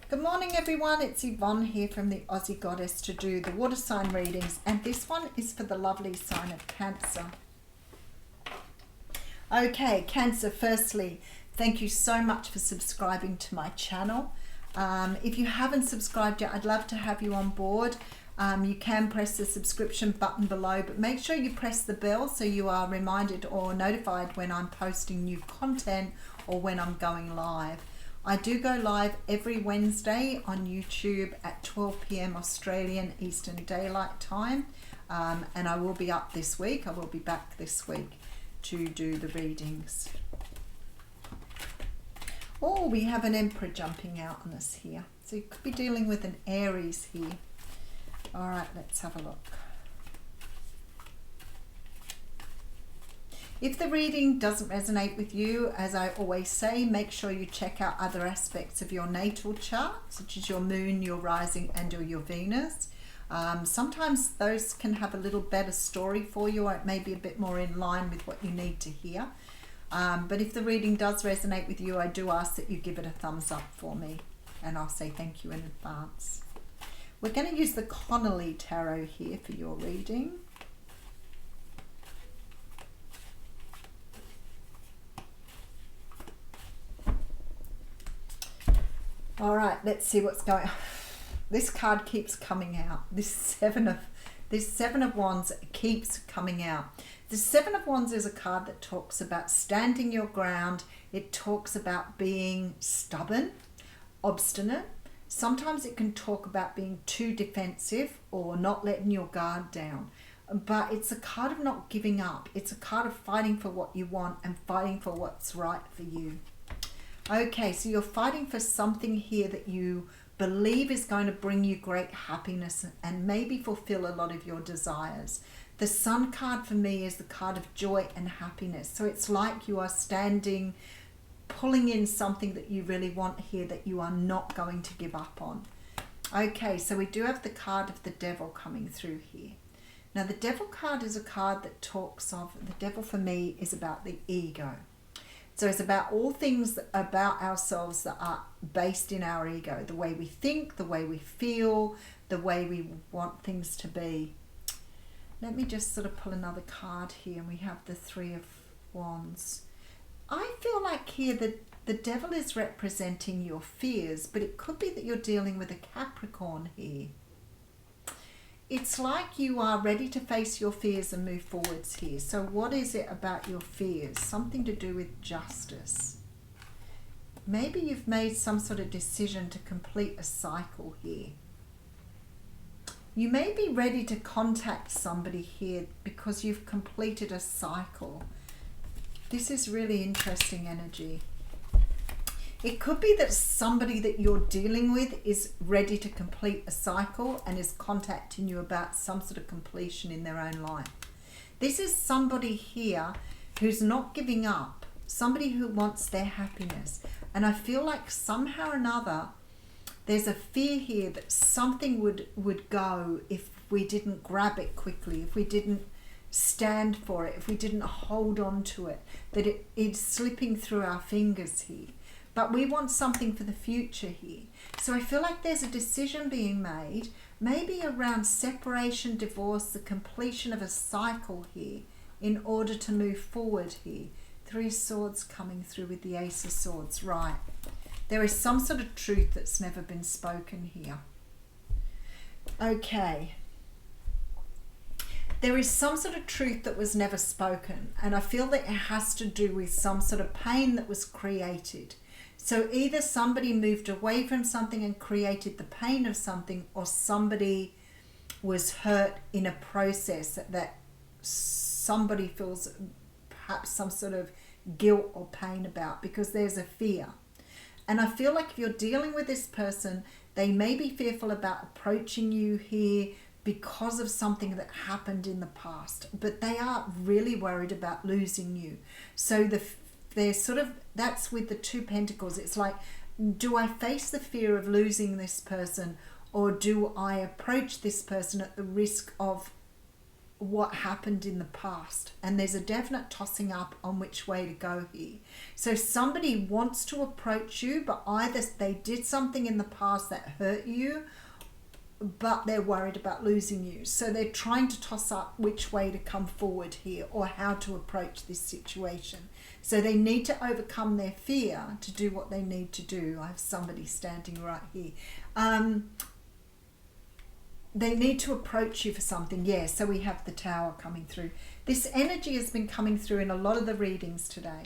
Good morning everyone, it's Yvonne here from the Aussie Goddess to do the water sign readings, and this one is for the lovely sign of Cancer. Okay, Cancer, firstly, thank you so much for subscribing to my channel. If you haven't subscribed yet, I'd love to have you on board. You can press the subscription button below, but make sure you press the bell so you are reminded or notified when I'm posting new content or when I'm going live. I do go live every Wednesday on YouTube at 12 p.m. Australian Eastern Daylight Time, and I will be up this week. I will be back this week to do the readings. Oh, we have an Emperor jumping out on us here. So you could be dealing with an Aries here. All right, let's have a look. If the reading doesn't resonate with you, as I always say, make sure you check out other aspects of your natal chart, such as your moon, your rising, and or your Venus. Sometimes those can have a little better story for you, or it may be a bit more in line with what you need to hear. But if the reading does resonate with you, I do ask that you give it a thumbs up for me, and I'll say thank you in advance. We're going to use the Connolly Tarot here for your reading. All right, let's see what's going on. This card keeps coming out. This Seven of Wands keeps coming out. The Seven of Wands is a card that talks about standing your ground. It talks about being stubborn, obstinate. Sometimes it can talk about being too defensive or not letting your guard down. But it's a card of not giving up. It's a card of fighting for what you want and fighting for what's right for you. Okay, so you're fighting for something here that you believe is going to bring you great happiness and maybe fulfill a lot of your desires. The Sun card for me is the card of joy and happiness. So it's like you are standing, pulling in something that you really want here that you are not going to give up on. Okay, so we do have the card of the Devil coming through here. Now the Devil card is a card that talks of, the Devil for me is about the ego. So it's about all things about ourselves that are based in our ego, the way we think, the way we feel, the way we want things to be. Let me just sort of pull another card here, and we have the Three of Wands. I feel like here that the Devil is representing your fears, but it could be that you're dealing with a Capricorn here. It's like you are ready to face your fears and move forwards here. So what is it about your fears? Something to do with justice. Maybe you've made some sort of decision to complete a cycle here. You may be ready to contact somebody here because you've completed a cycle. This is really interesting energy. It could be that somebody that you're dealing with is ready to complete a cycle and is contacting you about some sort of completion in their own life. This is somebody here who's not giving up, somebody who wants their happiness. And I feel like somehow or another, there's a fear here that something would go if we didn't grab it quickly, if we didn't stand for it, if we didn't hold on to it, that it's slipping through our fingers here. But we want something for the future here. So I feel like there's a decision being made, maybe around separation, divorce, the completion of a cycle here in order to move forward here. Three Swords coming through with the Ace of Swords. Right. There is some sort of truth that's never been spoken here. Okay. There is some sort of truth that was never spoken, and I feel that it has to do with some sort of pain that was created. So either somebody moved away from something and created the pain of something, or somebody was hurt in a process that somebody feels perhaps some sort of guilt or pain about because there's a fear. And I feel like if you're dealing with this person, they may be fearful about approaching you here because of something that happened in the past, but they are really worried about losing you. So they're sort of, that's with the Two Pentacles. It's like, do I face the fear of losing this person, or do I approach this person at the risk of what happened in the past, and there's a definite tossing up on which way to go here. So somebody wants to approach you, but either they did something in the past that hurt you, but they're worried about losing you. So they're trying to toss up which way to come forward here or how to approach this situation. So they need to overcome their fear to do what they need to do. I have somebody standing right here. They need to approach you for something. Yeah, so we have the Tower coming through. This energy has been coming through in a lot of the readings today.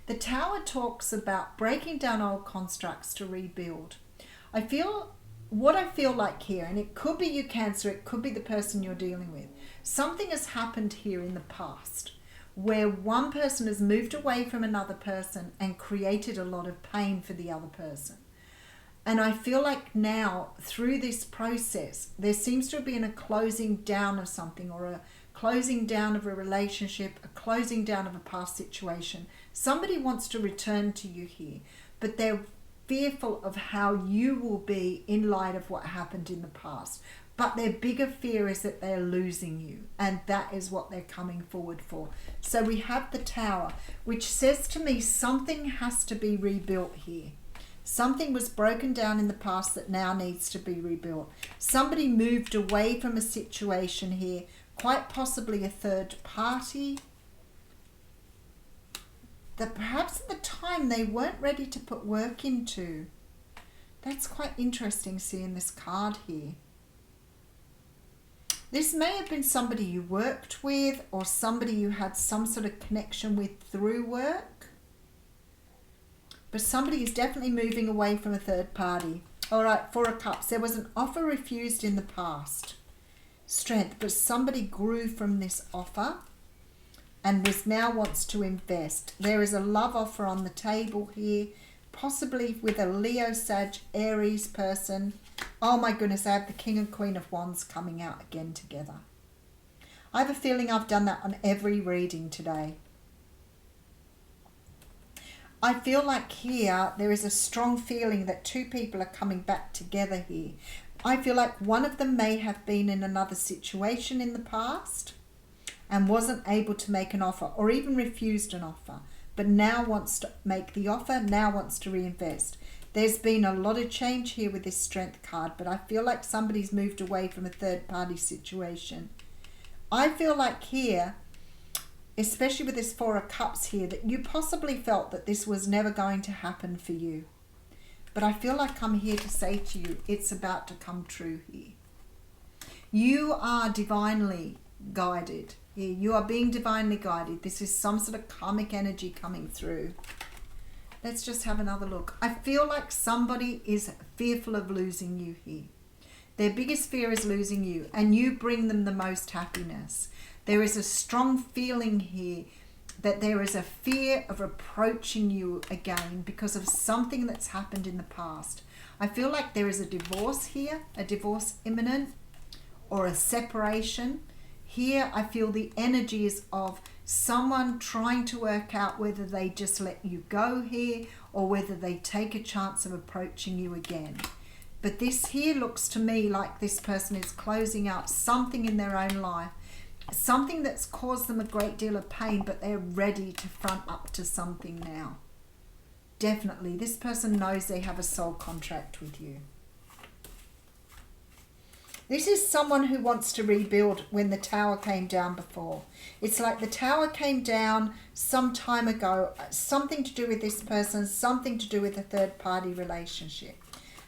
The Tower talks about breaking down old constructs to rebuild. What I feel like here, and it could be you, Cancer, it could be the person you're dealing with. Something has happened here in the past where one person has moved away from another person and created a lot of pain for the other person. And I feel like now, through this process, there seems to have been a closing down of something, or a closing down of a relationship, a closing down of a past situation. Somebody wants to return to you here, but they're fearful of how you will be in light of what happened in the past. But their bigger fear is that they're losing you, and that is what they're coming forward for. So we have the Tower, which says to me something has to be rebuilt here. Something was broken down in the past that now needs to be rebuilt. Somebody moved away from a situation here, quite possibly a third party, that perhaps at the time they weren't ready to put work into. That's quite interesting seeing this card here. This may have been somebody you worked with, or somebody you had some sort of connection with through work. But somebody is definitely moving away from a third party. All right, Four of Cups. There was an offer refused in the past. Strength, but somebody grew from this offer and now wants to invest. There is a love offer on the table here, possibly with a Leo, Sag, Aries person. Oh my goodness, I have the King and Queen of Wands coming out again together. I have a feeling I've done that on every reading today. I feel like here there is a strong feeling that two people are coming back together here. I feel like one of them may have been in another situation in the past and wasn't able to make an offer, or even refused an offer, but now wants to make the offer, now wants to reinvest. There's been a lot of change here with this Strength card, but I feel like somebody's moved away from a third party situation. I feel like here, especially with this Four of Cups here, that you possibly felt that this was never going to happen for you. But I feel like I'm here to say to you, it's about to come true here. You are divinely guided here. You are being divinely guided. This is some sort of karmic energy coming through. Let's just have another look. I feel like somebody is fearful of losing you here. Their biggest fear is losing you, and you bring them the most happiness. There is a strong feeling here that there is a fear of approaching you again because of something that's happened in the past. I feel like there is a divorce here, a divorce imminent, or a separation. Here I feel the energies of someone trying to work out whether they just let you go here or whether they take a chance of approaching you again. But this here looks to me like this person is closing out something in their own life, something that's caused them a great deal of pain, but they're ready to front up to something now. Definitely, this person knows they have a soul contract with you. This is someone who wants to rebuild when the Tower came down before. It's like the Tower came down some time ago, something to do with this person, something to do with a third party relationship.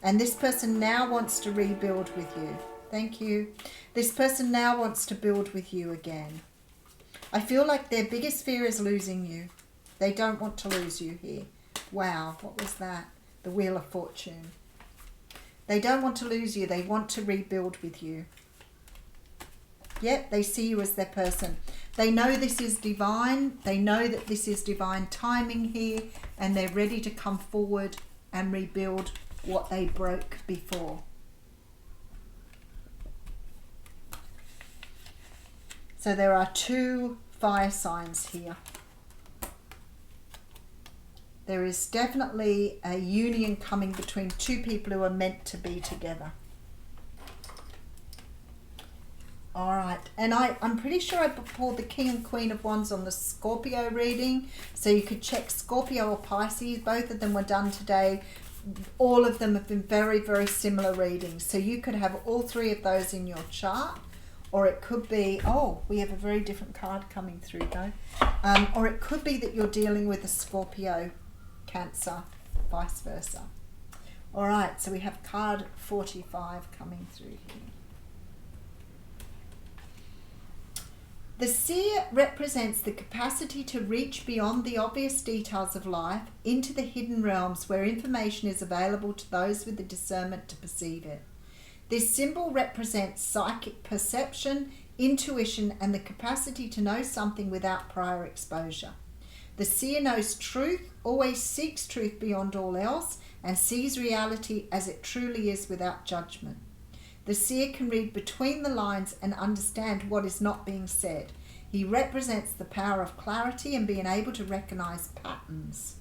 And this person now wants to rebuild with you. Thank you. This person now wants to build with you again. I feel like their biggest fear is losing you. They don't want to lose you here. Wow, what was that? The Wheel of Fortune. They don't want to lose you. They want to rebuild with you. Yep, they see you as their person. They know this is divine. They know that this is divine timing here, and they're ready to come forward and rebuild what they broke before. So there are two fire signs here. There is definitely a union coming between two people who are meant to be together. All right, and I'm pretty sure I pulled the King and Queen of Wands on the Scorpio reading, so you could check Scorpio or Pisces. Both of them were done today. All of them have been very, very similar readings, so you could have all three of those in your chart, or it could be, oh, we have a very different card coming through though, or it could be that you're dealing with a Scorpio, Cancer, vice versa. All right, so we have card 45 coming through here. The seer represents the capacity to reach beyond the obvious details of life into the hidden realms where information is available to those with the discernment to perceive it. This symbol represents psychic perception, intuition, and the capacity to know something without prior exposure. The seer knows truth, always seeks truth beyond all else, and sees reality as it truly is without judgment. The seer can read between the lines and understand what is not being said. He represents the power of clarity and being able to recognize patterns.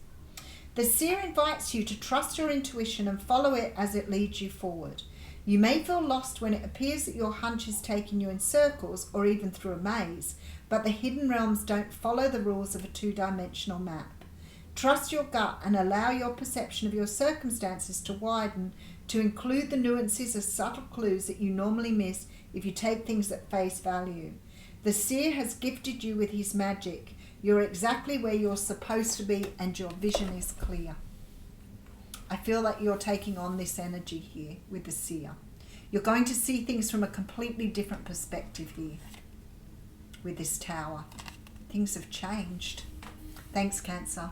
The seer invites you to trust your intuition and follow it as it leads you forward. You may feel lost when it appears that your hunch is taking you in circles or even through a maze, but the hidden realms don't follow the rules of a two-dimensional map. Trust your gut and allow your perception of your circumstances to widen to include the nuances of subtle clues that you normally miss if you take things at face value. The seer has gifted you with his magic. You're exactly where you're supposed to be and your vision is clear. I feel like you're taking on this energy here with the seer. You're going to see things from a completely different perspective here with this Tower. Things have changed. Thanks, Cancer.